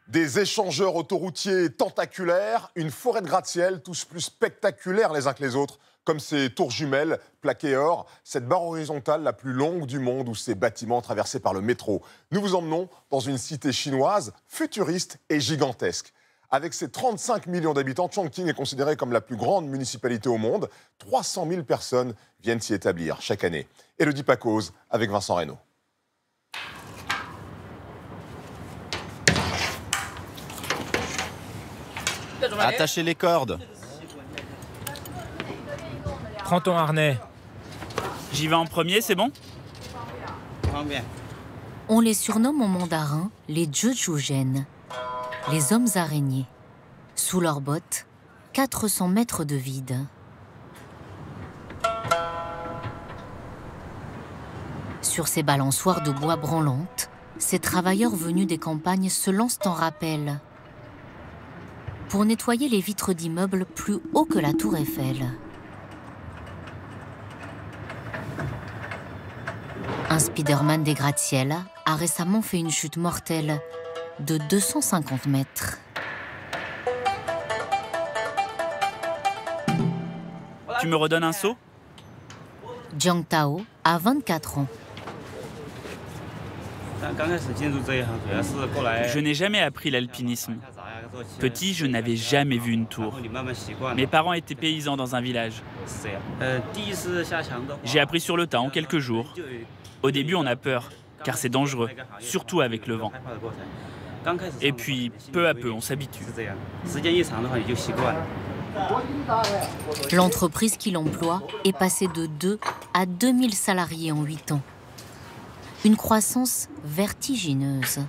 Des échangeurs autoroutiers tentaculaires, une forêt de gratte-ciel, tous plus spectaculaires les uns que les autres, comme ces tours jumelles plaquées or, cette barre horizontale la plus longue du monde ou ces bâtiments traversés par le métro. Nous vous emmenons dans une cité chinoise futuriste et gigantesque. Avec ses 35 millions d'habitants, Chongqing est considérée comme la plus grande municipalité au monde. 300 000 personnes viennent s'y établir chaque année. Élodie Pacose avec Vincent Reynaud. Attachez les cordes. Prends ton harnais. J'y vais en premier, c'est bon? On les surnomme en mandarin les Zhezhugen, les hommes araignées. Sous leurs bottes, 400 mètres de vide. Sur ces balançoires de bois branlantes, ces travailleurs venus des campagnes se lancent en rappel pour nettoyer les vitres d'immeubles plus hauts que la tour Eiffel. Un Spider-Man des gratte-ciel a récemment fait une chute mortelle de 250 mètres. Tu me redonnes un seau? Jiang Tao a 24 ans. Je n'ai jamais appris l'alpinisme. Petit, je n'avais jamais vu une tour. Mes parents étaient paysans dans un village. J'ai appris sur le tas en quelques jours. Au début, on a peur, car c'est dangereux, surtout avec le vent. Et puis, peu à peu, on s'habitue. L'entreprise qui l'emploie est passée de 2 à 2000 salariés en 8 ans. Une croissance vertigineuse,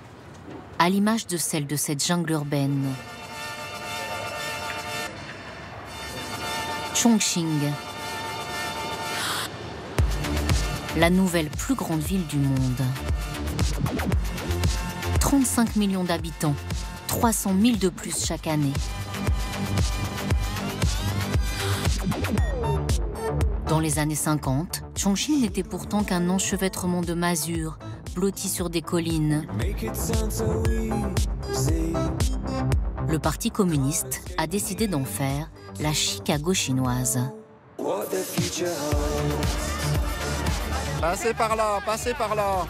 à l'image de celle de cette jungle urbaine. Chongqing, la nouvelle plus grande ville du monde. 35 millions d'habitants, 300 000 de plus chaque année. Dans les années 50, Chongqing n'était pourtant qu'un enchevêtrement de masures, blotti sur des collines. Le Parti communiste a décidé d'en faire la Chicago chinoise. Passez par là, passez par là.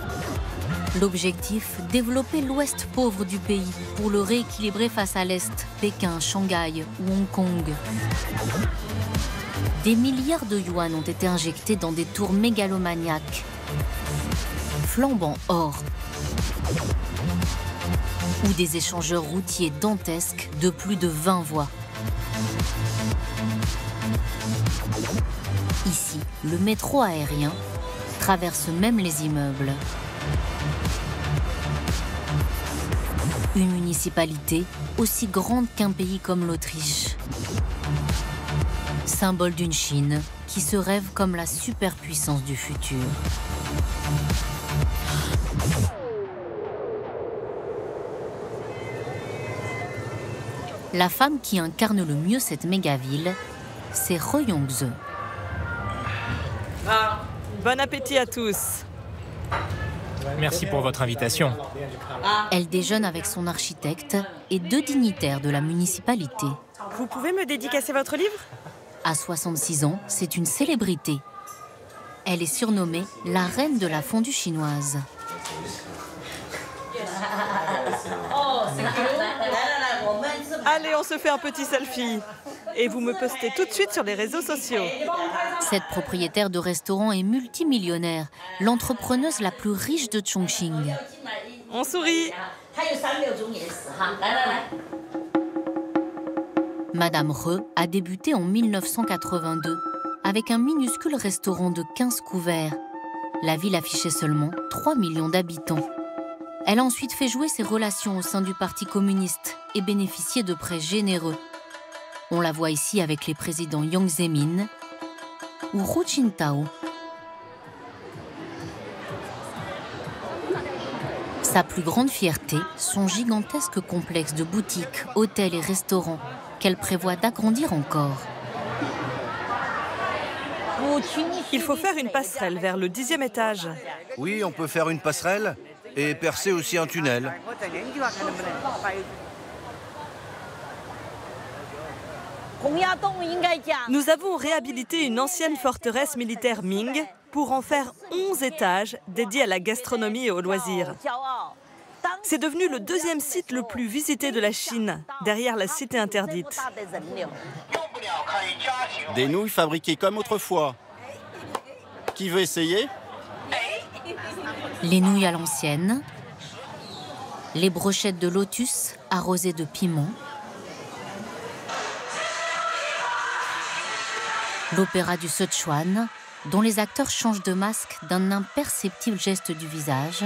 L'objectif, développer l'ouest pauvre du pays pour le rééquilibrer face à l'est, Pékin, Shanghai ou Hong Kong. Des milliards de yuan ont été injectés dans des tours mégalomaniaques, flambant or, ou des échangeurs routiers dantesques de plus de 20 voies. Ici, le métro aérien traverse même les immeubles. Une municipalité aussi grande qu'un pays comme l'Autriche. Symbole d'une Chine qui se rêve comme la superpuissance du futur. La femme qui incarne le mieux cette méga-ville, c'est He Yongze. Bon appétit à tous. Merci pour votre invitation. Elle déjeune avec son architecte et 2 dignitaires de la municipalité. Vous pouvez me dédicacer votre livre? À 66 ans, c'est une célébrité. Elle est surnommée la reine de la fondue chinoise. Allez, on se fait un petit selfie. Et vous me postez tout de suite sur les réseaux sociaux. Cette propriétaire de restaurant est multimillionnaire, l'entrepreneuse la plus riche de Chongqing. On sourit. Madame He a débuté en 1982 avec un minuscule restaurant de 15 couverts. La ville affichait seulement 3 millions d'habitants. Elle a ensuite fait jouer ses relations au sein du Parti communiste et bénéficié de prêts généreux. On la voit ici avec les présidents Jiang Zemin ou Hu Jintao. Sa plus grande fierté, son gigantesque complexe de boutiques, hôtels et restaurants qu'elle prévoit d'agrandir encore. Il faut faire une passerelle vers le 10e étage. Oui, on peut faire une passerelle. et percer aussi un tunnel. Nous avons réhabilité une ancienne forteresse militaire Ming pour en faire 11 étages dédiés à la gastronomie et aux loisirs. C'est devenu le deuxième site le plus visité de la Chine, derrière la cité interdite. Des nouilles fabriquées comme autrefois. Qui veut essayer? Les nouilles à l'ancienne, les brochettes de lotus arrosées de piment, l'opéra du Sichuan, dont les acteurs changent de masque d'un imperceptible geste du visage.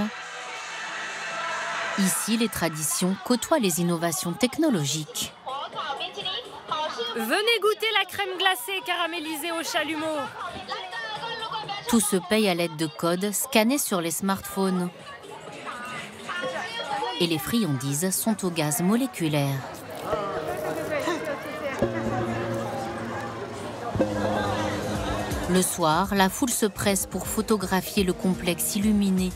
Ici, les traditions côtoient les innovations technologiques. Venez goûter la crème glacée caramélisée au chalumeau. Tout se paye à l'aide de codes scannés sur les smartphones. Et les friandises sont au gaz moléculaire. Le soir, la foule se presse pour photographier le complexe illuminé.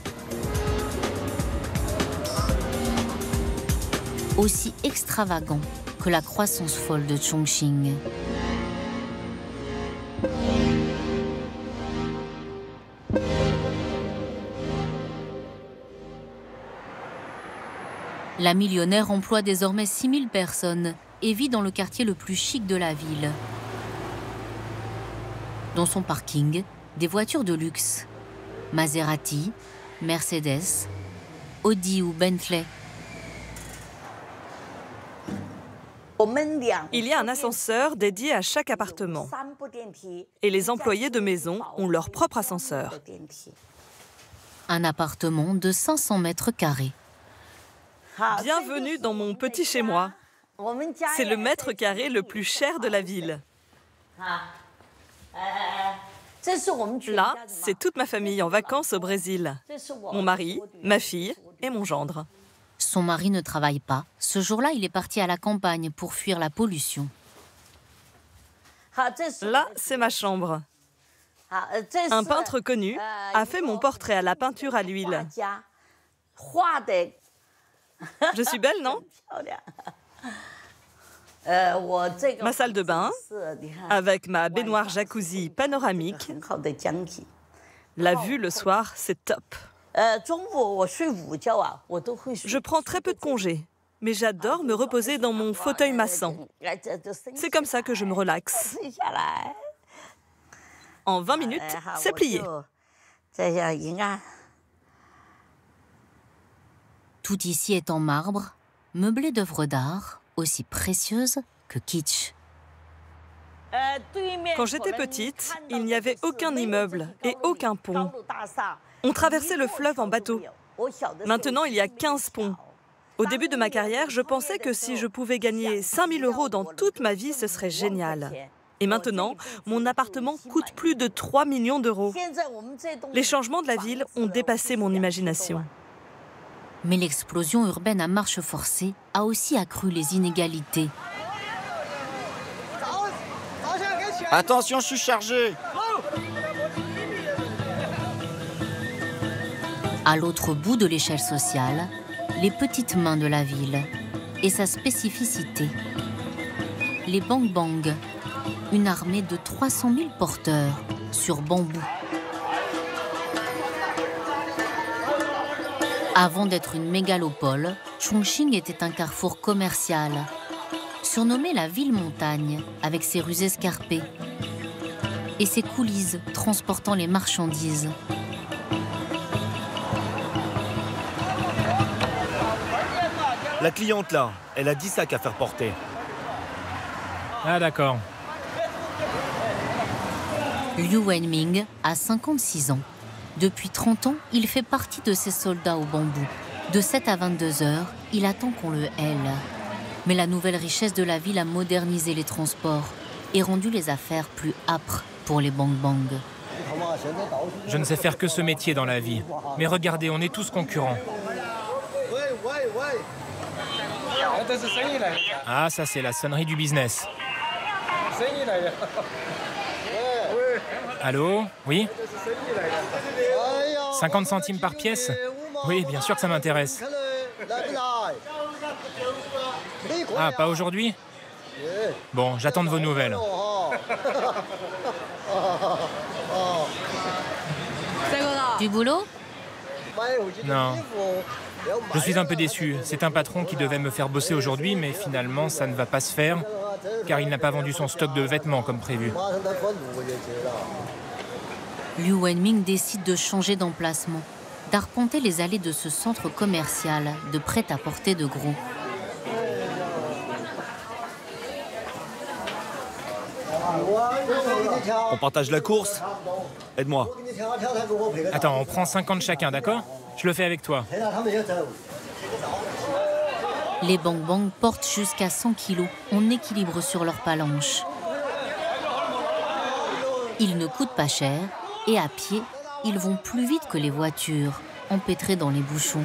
Aussi extravagant que la croissance folle de Chongqing. La millionnaire emploie désormais 6000 personnes et vit dans le quartier le plus chic de la ville. Dans son parking, des voitures de luxe. Maserati, Mercedes, Audi ou Bentley. Il y a un ascenseur dédié à chaque appartement. Et les employés de maison ont leur propre ascenseur. Un appartement de 500 mètres carrés. Bienvenue dans mon petit chez-moi. C'est le mètre carré le plus cher de la ville. Là, c'est toute ma famille en vacances au Brésil. Mon mari, ma fille et mon gendre. Son mari ne travaille pas. Ce jour-là, il est parti à la campagne pour fuir la pollution. Là, c'est ma chambre. Un peintre connu a fait mon portrait à la peinture à l'huile. Je suis belle, non? Ma salle de bain, avec ma baignoire jacuzzi panoramique. La vue le soir, c'est top. Je prends très peu de congés, mais j'adore me reposer dans mon fauteuil massant. C'est comme ça que je me relaxe. En 20 minutes, c'est plié. Tout ici est en marbre, meublé d'œuvres d'art, aussi précieuses que kitsch. Quand j'étais petite, il n'y avait aucun immeuble et aucun pont. On traversait le fleuve en bateau. Maintenant, il y a 15 ponts. Au début de ma carrière, je pensais que si je pouvais gagner 5 000 € dans toute ma vie, ce serait génial. Et maintenant, mon appartement coûte plus de 3 millions d'euros. Les changements de la ville ont dépassé mon imagination. Mais l'explosion urbaine à marche forcée a aussi accru les inégalités. Attention, je suis chargé! À l'autre bout de l'échelle sociale, les petites mains de la ville et sa spécificité. Les bang-bang, une armée de 300 000 porteurs sur bambou. Avant d'être une mégalopole, Chongqing était un carrefour commercial, surnommé la ville-montagne avec ses rues escarpées et ses coulisses transportant les marchandises. La cliente là, elle a 10 sacs à faire porter. Ah d'accord. Liu Wenming a 56 ans. Depuis 30 ans, il fait partie de ces soldats au bambou. De 7 à 22 heures, il attend qu'on le hèle. Mais la nouvelle richesse de la ville a modernisé les transports et rendu les affaires plus âpres pour les bang-bang. Je ne sais faire que ce métier dans la vie. Mais regardez, on est tous concurrents. Ah, ça c'est la sonnerie du business. Allô? Oui? 50 centimes par pièce? Oui, bien sûr que ça m'intéresse. Ah, pas aujourd'hui? Bon, j'attends de vos nouvelles. Du boulot? Non. Je suis un peu déçu. C'est un patron qui devait me faire bosser aujourd'hui, mais finalement, ça ne va pas se faire, car il n'a pas vendu son stock de vêtements comme prévu. Liu Wenming décide de changer d'emplacement, d'arpenter les allées de ce centre commercial de prêt-à-porter de gros. On partage la course. Aide-moi. Attends, on prend 50 chacun, d'accord? Je le fais avec toi. Les Bang-Bang portent jusqu'à 100 kilos en équilibre sur leurs palanches. Ils ne coûtent pas cher et à pied, ils vont plus vite que les voitures, empêtrées dans les bouchons.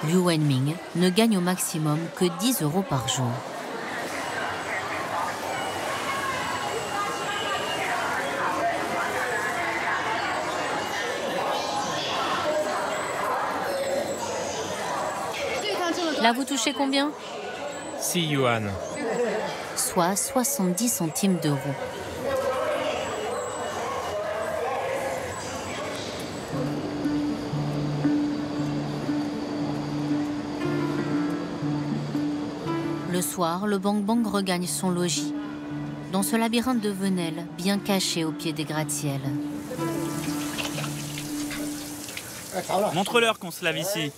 Liu Wenming ne gagne au maximum que 10 € par jour. Là, vous touchez combien? 6 yuan. Soit 70 centimes d'euros. Le soir, le Bang-Bang regagne son logis, dans ce labyrinthe de venelles bien caché au pied des gratte-ciels. Montre-leur qu'on se lave ici.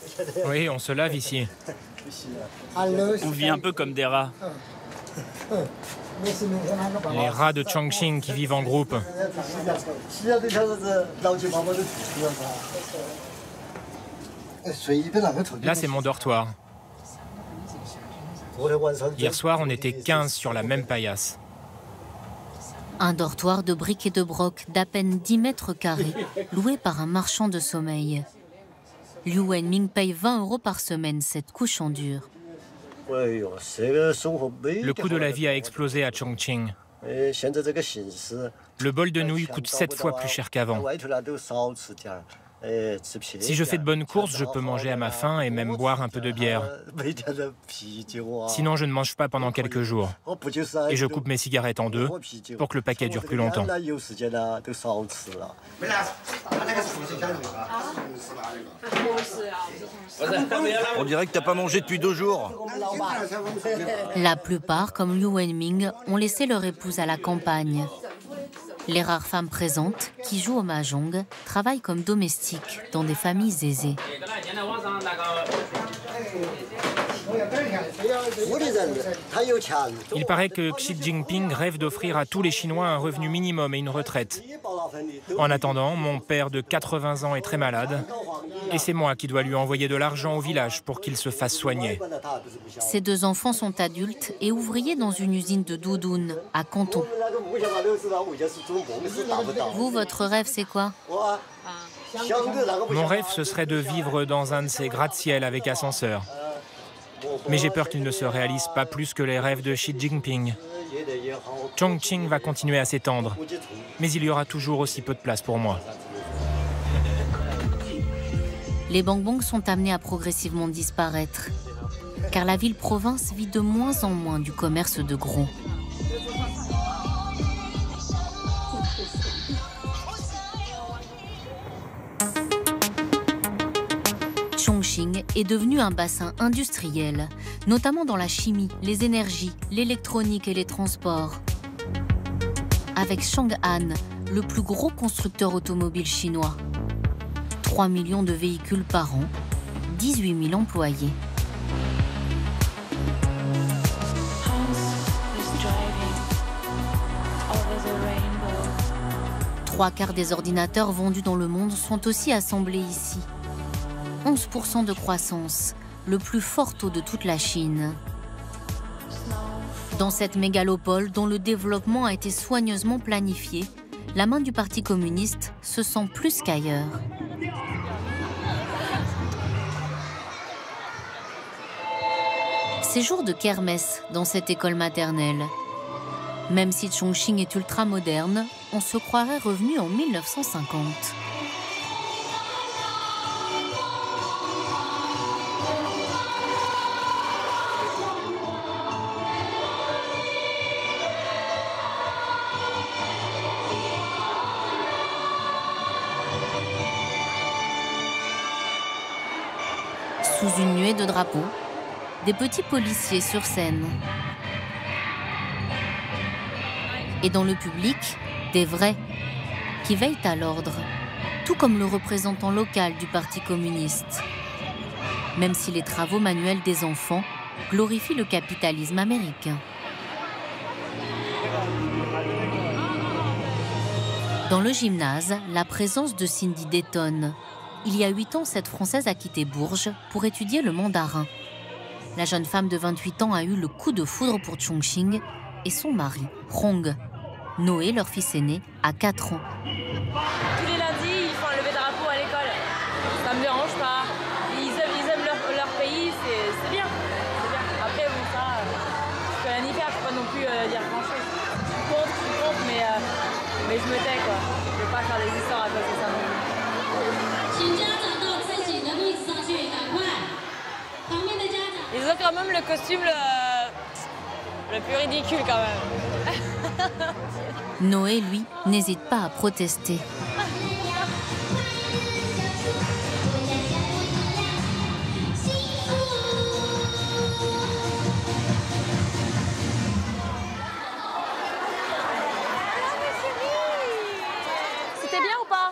Oui, on se lave ici. On vit un peu comme des rats. Les rats de Chongqing qui vivent en groupe. Là, c'est mon dortoir. Hier soir, on était 15 sur la même paillasse. Un dortoir de briques et de broc d'à peine 10 mètres carrés, loué par un marchand de sommeil. Liu Wenming paye 20 € par semaine cette couche en dur. Le coût de la vie a explosé à Chongqing. Le bol de nouilles coûte 7 fois plus cher qu'avant. Si je fais de bonnes courses, je peux manger à ma faim et même boire un peu de bière. Sinon, je ne mange pas pendant quelques jours. Et je coupe mes cigarettes en deux pour que le paquet dure plus longtemps. On dirait que t'as pas mangé depuis 2 jours. La plupart, comme Liu Wenming, ont laissé leur épouse à la campagne. Les rares femmes présentes, qui jouent au mahjong, travaillent comme domestiques dans des familles aisées. Il paraît que Xi Jinping rêve d'offrir à tous les Chinois un revenu minimum et une retraite. En attendant, mon père de 80 ans est très malade et c'est moi qui dois lui envoyer de l'argent au village pour qu'il se fasse soigner. Ces 2 enfants sont adultes et ouvriers dans une usine de doudounes à Canton. Vous, votre rêve, c'est quoi? Mon rêve, ce serait de vivre dans un de ces gratte-ciel avec ascenseur. Mais j'ai peur qu'il ne se réalise pas plus que les rêves de Xi Jinping. Chongqing va continuer à s'étendre, mais il y aura toujours aussi peu de place pour moi. Les Bang-Bang sont amenés à progressivement disparaître, car la ville-province vit de moins en moins du commerce de gros. Chongqing est devenu un bassin industriel, notamment dans la chimie, les énergies, l'électronique et les transports. Avec Chang'an, le plus gros constructeur automobile chinois. 3 millions de véhicules par an, 18 000 employés. Trois quarts des ordinateurs vendus dans le monde sont aussi assemblés ici. 11% de croissance, le plus fort taux de toute la Chine. Dans cette mégalopole dont le développement a été soigneusement planifié, la main du Parti communiste se sent plus qu'ailleurs. C'est jour de kermesse dans cette école maternelle. Même si Chongqing est ultra moderne, on se croirait revenu en 1950. Sous une nuée de drapeaux, des petits policiers sur scène. Et dans le public, des vrais, qui veillent à l'ordre, tout comme le représentant local du Parti communiste. Même si les travaux manuels des enfants glorifient le capitalisme américain. Dans le gymnase, la présence de Cindy détonne. Il y a 8 ans, cette Française a quitté Bourges pour étudier le mandarin. La jeune femme de 28 ans a eu le coup de foudre pour Chongqing et son mari, Hong. Noé, leur fils aîné, a 4 ans. Tous les lundis, ils font un lever de drapeau à l'école. Ça me dérange pas. Ils aiment leur pays, c'est bien. Après, bon, ça, je peux rien y faire, je peux pas non plus dire grand-chose. Je suis contre, mais je me tais, quoi. Je veux pas faire des histoires à cause de ça. Ils ont quand même le costume le plus ridicule, quand même. Noé, lui, n'hésite pas à protester. C'était bien ou pas?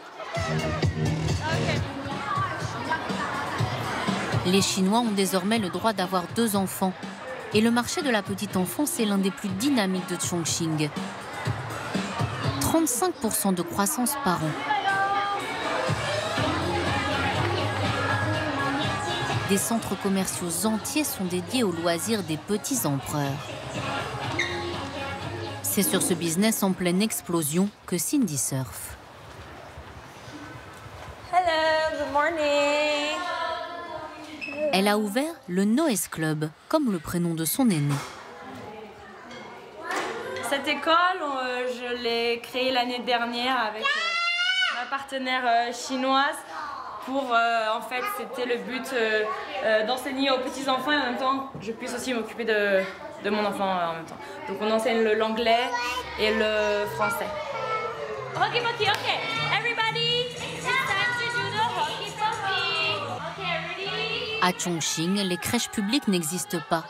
Les Chinois ont désormais le droit d'avoir 2 enfants. Et le marché de la petite enfance est l'un des plus dynamiques de Chongqing. 35% de croissance par an. Des centres commerciaux entiers sont dédiés aux loisirs des petits empereurs. C'est sur ce business en pleine explosion que Cindy surfe. Hello, good morning. Elle a ouvert le Noes Club, comme le prénom de son aîné. Cette école, je l'ai créée l'année dernière avec ma partenaire chinoise. En fait, c'était le but d'enseigner aux petits-enfants et en même temps, je puisse aussi m'occuper de mon enfant en même temps. Donc on enseigne l'anglais et le français. Hockey pokey, ok. Everybody, it's time to do the hockey pokey. Okay, ready? À Chongqing, les crèches publiques n'existent pas.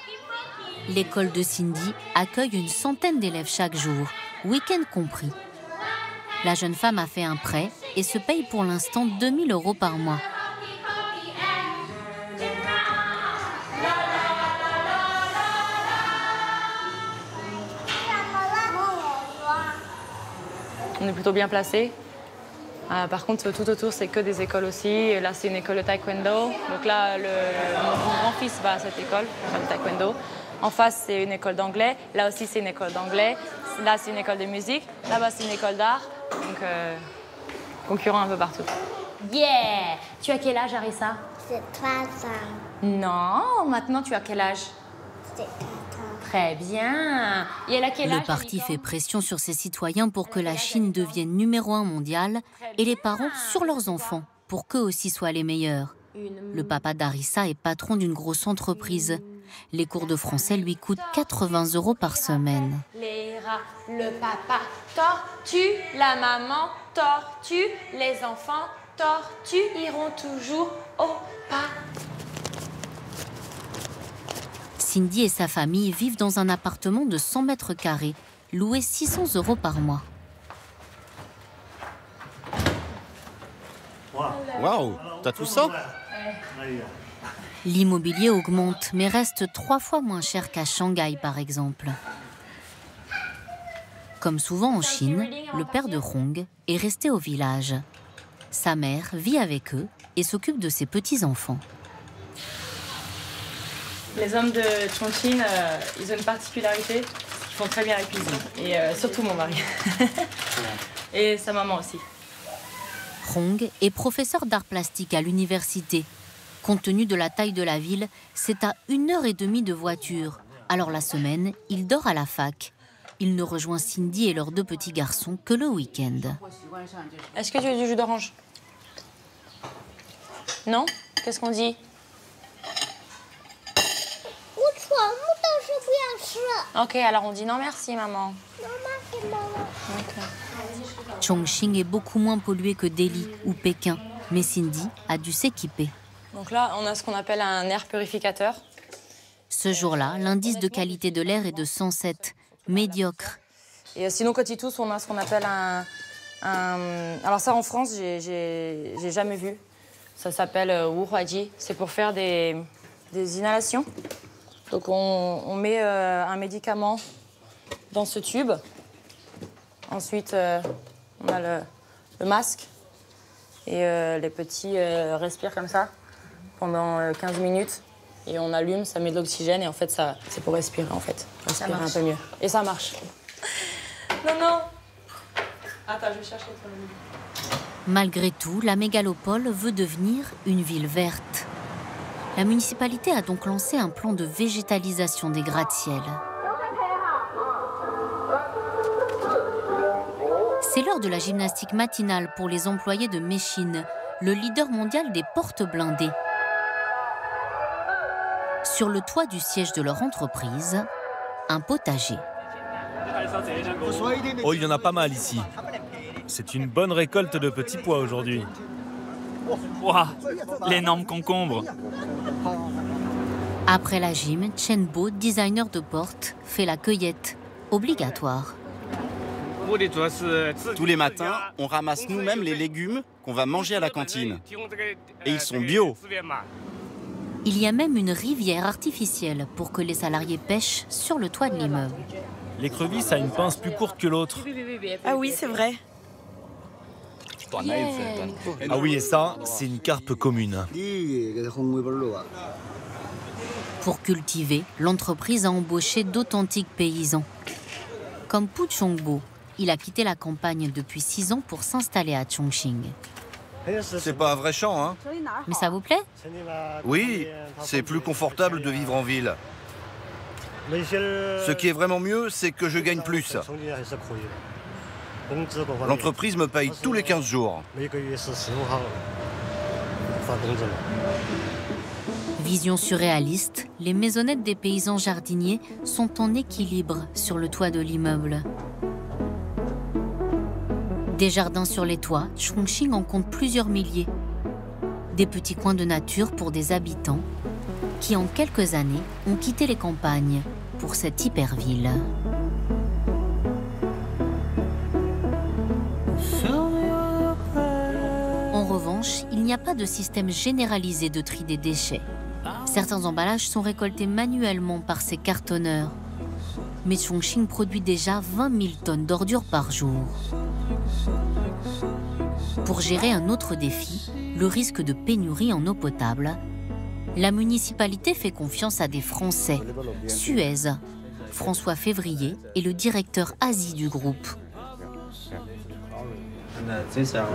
L'école de Cindy accueille une centaine d'élèves chaque jour, week-end compris. La jeune femme a fait un prêt et se paye pour l'instant 2 000 € par mois. On est plutôt bien placé. Par contre, tout autour, c'est que des écoles aussi. Et là, c'est une école de taekwondo. Donc là, mon grand-fils va à cette école, faire du taekwondo. En face, c'est une école d'anglais. Là aussi, c'est une école d'anglais. Là, c'est une école de musique. Là-bas, c'est une école d'art. Donc, concurrents un peu partout. Yeah! Tu as quel âge, Arissa? J'ai 3 ans. Non, maintenant, tu as quel âge? J'ai 4 ans. Très bien. Et elle a quel âge? Le parti fait pression sur ses citoyens pour que la Chine devienne numéro 1 mondial et les parents sur leurs enfants pour qu'eux aussi soient les meilleurs. Le papa d'Arissa est patron d'une grosse entreprise. Les cours de français lui coûtent 80 € par semaine. Les rats, le papa tortue, la maman tortue, les enfants tortues iront toujours au pas. Cindy et sa famille vivent dans un appartement de 100 mètres carrés, loué 600 € par mois. Waouh, t'as tout ça? L'immobilier augmente, mais reste 3 fois moins cher qu'à Shanghai, par exemple. Comme souvent en Chine, le père de Hong est resté au village. Sa mère vit avec eux et s'occupe de ses petits-enfants. Les hommes de Chongqing, ils ont une particularité, ils font très bien la cuisine. Et surtout mon mari. Et sa maman aussi. Hong est professeur d'art plastique à l'université. Compte tenu de la taille de la ville, c'est à 1h30 de voiture. Alors la semaine, il dort à la fac. Il ne rejoint Cindy et leurs 2 petits garçons que le week-end. Est-ce que tu veux du jus d'orange? Non? Qu'est-ce qu'on dit? Ok, alors on dit non merci, maman. Chongqing est beaucoup moins pollué que Delhi ou Pékin, mais Cindy a dû s'équiper. Donc là, on a ce qu'on appelle un air purificateur. Ce jour-là, l'indice de qualité de l'air est de 107, médiocre. Et sinon, quand ils toussent, on a ce qu'on appelle un... Alors ça, en France, j'ai jamais vu. Ça s'appelle Wuhuaji. C'est pour faire des inhalations. Donc on met un médicament dans ce tube. Ensuite, on a le masque. Et les petits respirent comme ça pendant 15 minutes. Et on allume, ça met de l'oxygène. Et en fait, c'est pour respirer, en fait. Respirer un peu mieux. Et ça marche. Non, non. Attends, je vais chercher ton ami. Malgré tout, la mégalopole veut devenir une ville verte. La municipalité a donc lancé un plan de végétalisation des gratte-ciels. C'est l'heure de la gymnastique matinale pour les employés de Mechine, le leader mondial des portes blindées. Sur le toit du siège de leur entreprise, un potager. Oh, il y en a pas mal ici. C'est une bonne récolte de petits pois aujourd'hui. Ouah, l'énorme concombre. Après la gym, Chen Bo, designer de portes, fait la cueillette, obligatoire. Tous les matins, on ramasse nous-mêmes les légumes qu'on va manger à la cantine. Et ils sont bio. Il y a même une rivière artificielle pour que les salariés pêchent sur le toit de l'immeuble. L'écrevisse a une pince plus courte que l'autre. Ah oui, c'est vrai. Ah oui, et ça, c'est une carpe commune. Pour cultiver, l'entreprise a embauché d'authentiques paysans. Comme Pu Chongbo, il a quitté la campagne depuis 6 ans pour s'installer à Chongqing. C'est pas un vrai champ, hein? Mais ça vous plaît? Oui, c'est plus confortable de vivre en ville. Ce qui est vraiment mieux, c'est que je gagne plus. L'entreprise me paye tous les 15 jours. Vision surréaliste, les maisonnettes des paysans jardiniers sont en équilibre sur le toit de l'immeuble. Des jardins sur les toits, Chongqing en compte plusieurs milliers. Des petits coins de nature pour des habitants qui, en quelques années, ont quitté les campagnes pour cette hyperville. En revanche, il n'y a pas de système généralisé de tri des déchets. Certains emballages sont récoltés manuellement par ces cartonneurs. Mais Chongqing produit déjà 20 000 tonnes d'ordures par jour. Pour gérer un autre défi, le risque de pénurie en eau potable, la municipalité fait confiance à des Français. Suez, François Février est le directeur Asie du groupe.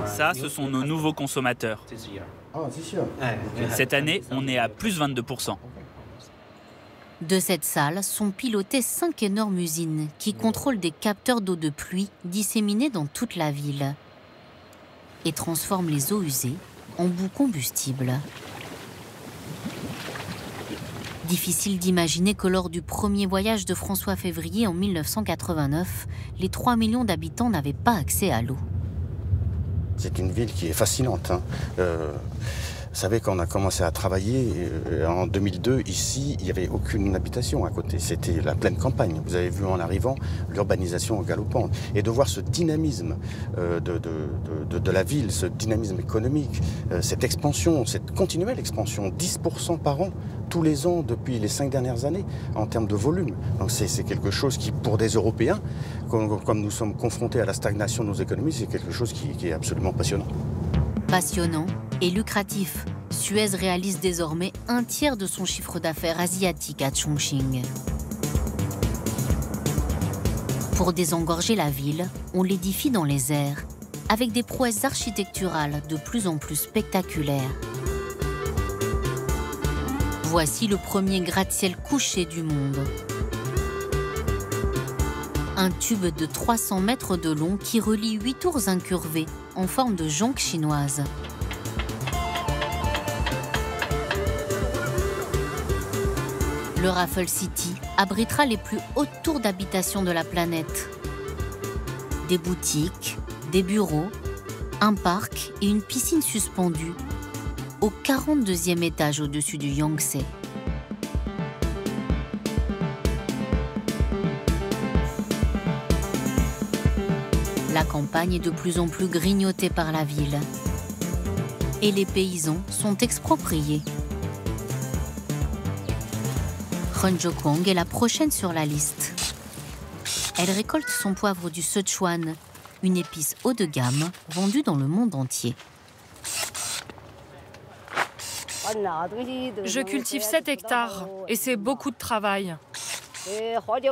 Ça, ce sont nos nouveaux consommateurs. Cette année, on est à plus 22%. De cette salle sont pilotées 5 énormes usines qui contrôlent des capteurs d'eau de pluie disséminés dans toute la ville et transforment les eaux usées en boue combustible. Difficile d'imaginer que lors du premier voyage de François Février en 1989, les 3 millions d'habitants n'avaient pas accès à l'eau. C'est une ville qui est fascinante, hein. Vous savez, quand on a commencé à travailler en 2002, ici, il n'y avait aucune habitation à côté. C'était la pleine campagne. Vous avez vu en arrivant l'urbanisation galopante. Et de voir ce dynamisme de la ville, ce dynamisme économique, cette expansion, cette continuelle expansion, 10% par an, tous les ans depuis les 5 dernières années, en termes de volume. Donc c'est quelque chose qui, pour des Européens, comme nous sommes confrontés à la stagnation de nos économies, c'est quelque chose qui est absolument passionnant. Passionnant et lucratif, Suez réalise désormais un tiers de son chiffre d'affaires asiatique à Chongqing. Pour désengorger la ville, on l'édifie dans les airs, avec des prouesses architecturales de plus en plus spectaculaires. Voici le premier gratte-ciel couché du monde. Un tube de 300 mètres de long qui relie 8 tours incurvées en forme de jonque chinoise. Le Raffle City abritera les plus hautes tours d'habitation de la planète. Des boutiques, des bureaux, un parc et une piscine suspendue au 42e étage au-dessus du Yangtze. La campagne est de plus en plus grignotée par la ville. Et les paysans sont expropriés. Ren Jokwang est la prochaine sur la liste. Elle récolte son poivre du Sichuan, une épice haut de gamme vendue dans le monde entier. Je cultive 7 hectares et c'est beaucoup de travail.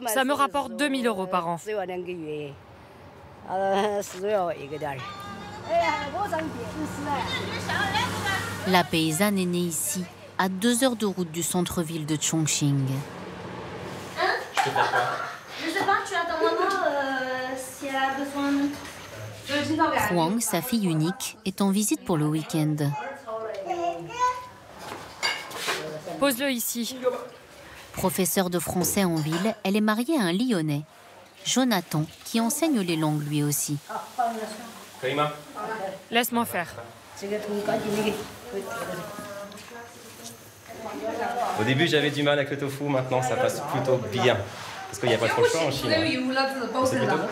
Ça me rapporte 2 000 € par an. La paysanne est née ici, à 2 heures de route du centre-ville de Chongqing. Je sais pas, tu attends maman si elle a besoin. Huang, sa fille unique, est en visite pour le week-end. Pose-le ici. Professeure de français en ville, elle est mariée à un Lyonnais, Jonathan, qui enseigne les langues lui aussi. Laisse-moi faire. Au début, j'avais du mal avec le tofu, maintenant ça passe plutôt bien. Parce qu'il n'y a pas trop de choix en Chine. C'est plutôt bon.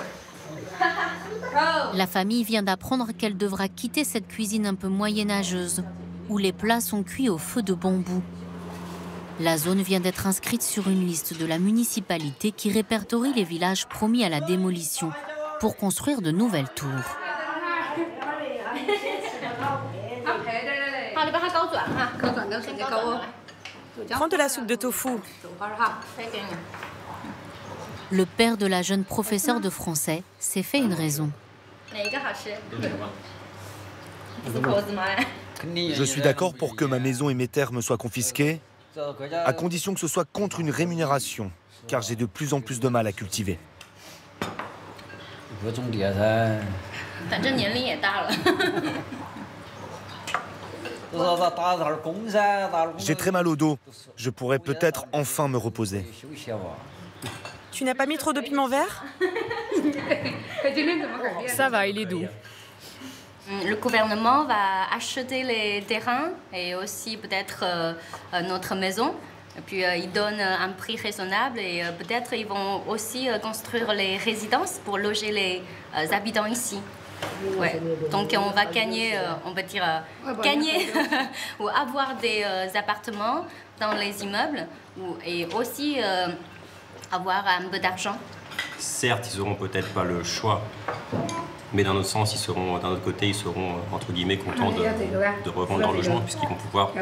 La famille vient d'apprendre qu'elle devra quitter cette cuisine un peu moyenâgeuse, où les plats sont cuits au feu de bambou. La zone vient d'être inscrite sur une liste de la municipalité qui répertorie les villages promis à la démolition pour construire de nouvelles tours. Prends de la soupe de tofu. Le père de la jeune professeure de français s'est fait une raison. Je suis d'accord pour que ma maison et mes terres me soient confisquées, à condition que ce soit contre une rémunération, car j'ai de plus en plus de mal à cultiver. J'ai très mal au dos. Je pourrais peut-être enfin me reposer. Tu n'as pas mis trop de piment vert? Ça va, il est doux. Le gouvernement va acheter les terrains et aussi peut-être notre maison. Et puis ils donnent un prix raisonnable et peut-être ils vont aussi construire les résidences pour loger les habitants ici. Ouais. Donc on va gagner, on va dire gagner ou avoir des appartements dans les immeubles et aussi avoir un peu d'argent. Certes, ils n'auront peut-être pas le choix, mais d'un autre sens, d'un autre côté, ils seront entre guillemets contents de revendre leur logement puisqu'ils vont pouvoir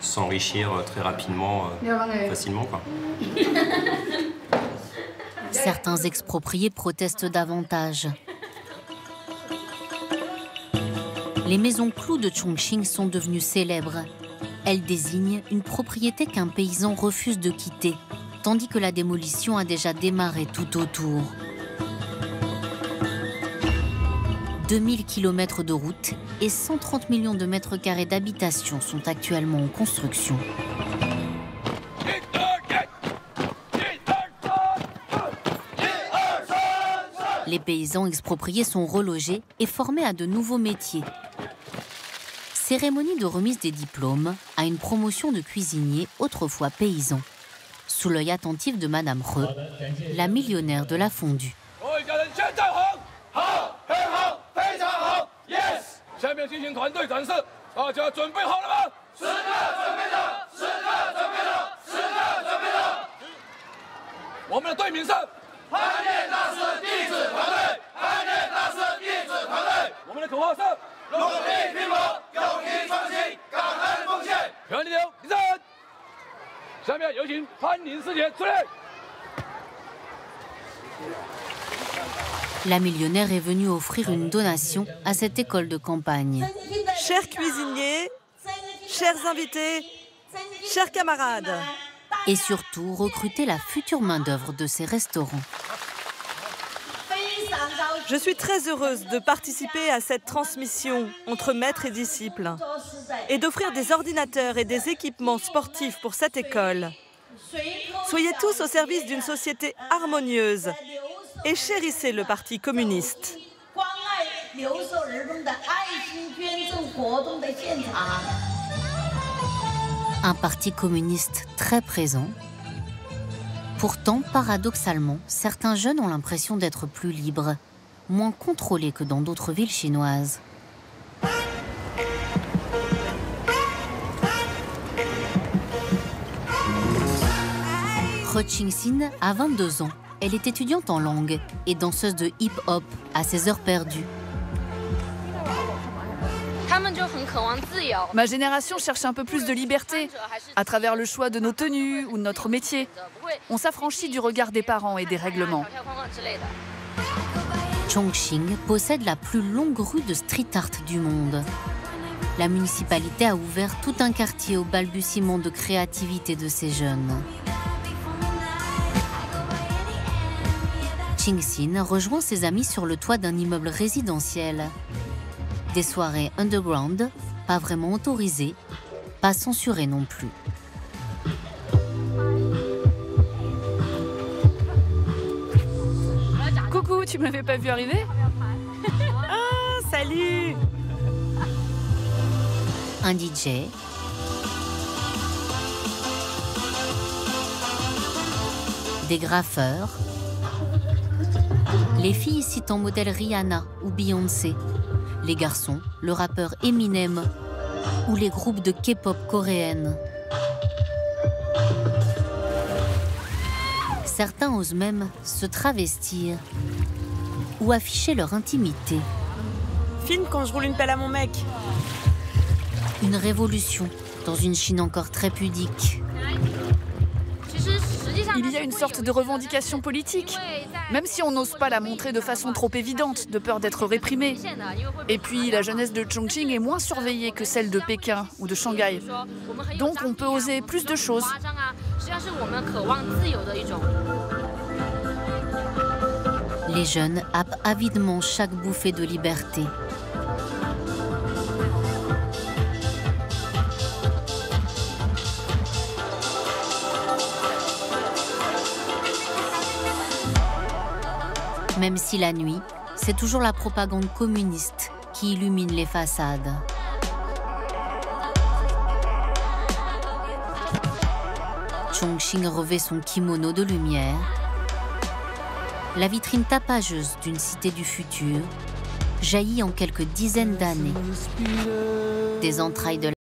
s'enrichir très rapidement, facilement, quoi. Certains expropriés protestent davantage. Les maisons clous de Chongqing sont devenues célèbres. Elles désignent une propriété qu'un paysan refuse de quitter, tandis que la démolition a déjà démarré tout autour. 2000 km de route et 130 millions de mètres carrés d'habitation sont actuellement en construction. Les paysans expropriés sont relogés et formés à de nouveaux métiers. Cérémonie de remise des diplômes à une promotion de cuisiniers autrefois paysans. Sous l'œil attentif de Madame He, la millionnaire de la fondue. La millionnaire est venue offrir une donation à cette école de campagne. Chers cuisiniers, chers invités, chers camarades. Et surtout recruter la future main-d'œuvre de ces restaurants. Je suis très heureuse de participer à cette transmission entre maîtres et disciples et d'offrir des ordinateurs et des équipements sportifs pour cette école. Soyez tous au service d'une société harmonieuse et chérissez le Parti communiste. Un parti communiste très présent. Pourtant, paradoxalement, certains jeunes ont l'impression d'être plus libres, moins contrôlés que dans d'autres villes chinoises. He Qingxin a 22 ans. Elle est étudiante en langue et danseuse de hip-hop à ses heures perdues. Ma génération cherche un peu plus de liberté, à travers le choix de nos tenues ou de notre métier. On s'affranchit du regard des parents et des règlements. Chongqing possède la plus longue rue de street art du monde. La municipalité a ouvert tout un quartier au balbutiement de créativité de ces jeunes. Qingxin rejoint ses amis sur le toit d'un immeuble résidentiel. Des soirées underground, pas vraiment autorisées, pas censurées non plus. Coucou, tu m'avais pas vu arriver? Ah, salut! Un DJ, des graffeurs, les filles citant modèle Rihanna ou Beyoncé, les garçons, le rappeur Eminem ou les groupes de K-pop coréennes. Certains osent même se travestir ou afficher leur intimité. Filme quand je roule une pelle à mon mec. Une révolution dans une Chine encore très pudique. Il y a une sorte de revendication politique, même si on n'ose pas la montrer de façon trop évidente, de peur d'être réprimé. Et puis, la jeunesse de Chongqing est moins surveillée que celle de Pékin ou de Shanghai. Donc, on peut oser plus de choses. Les jeunes happent avidement chaque bouffée de liberté. Même si la nuit, c'est toujours la propagande communiste qui illumine les façades. Chongqing revêt son kimono de lumière. La vitrine tapageuse d'une cité du futur jaillit en quelques dizaines d'années des entrailles de la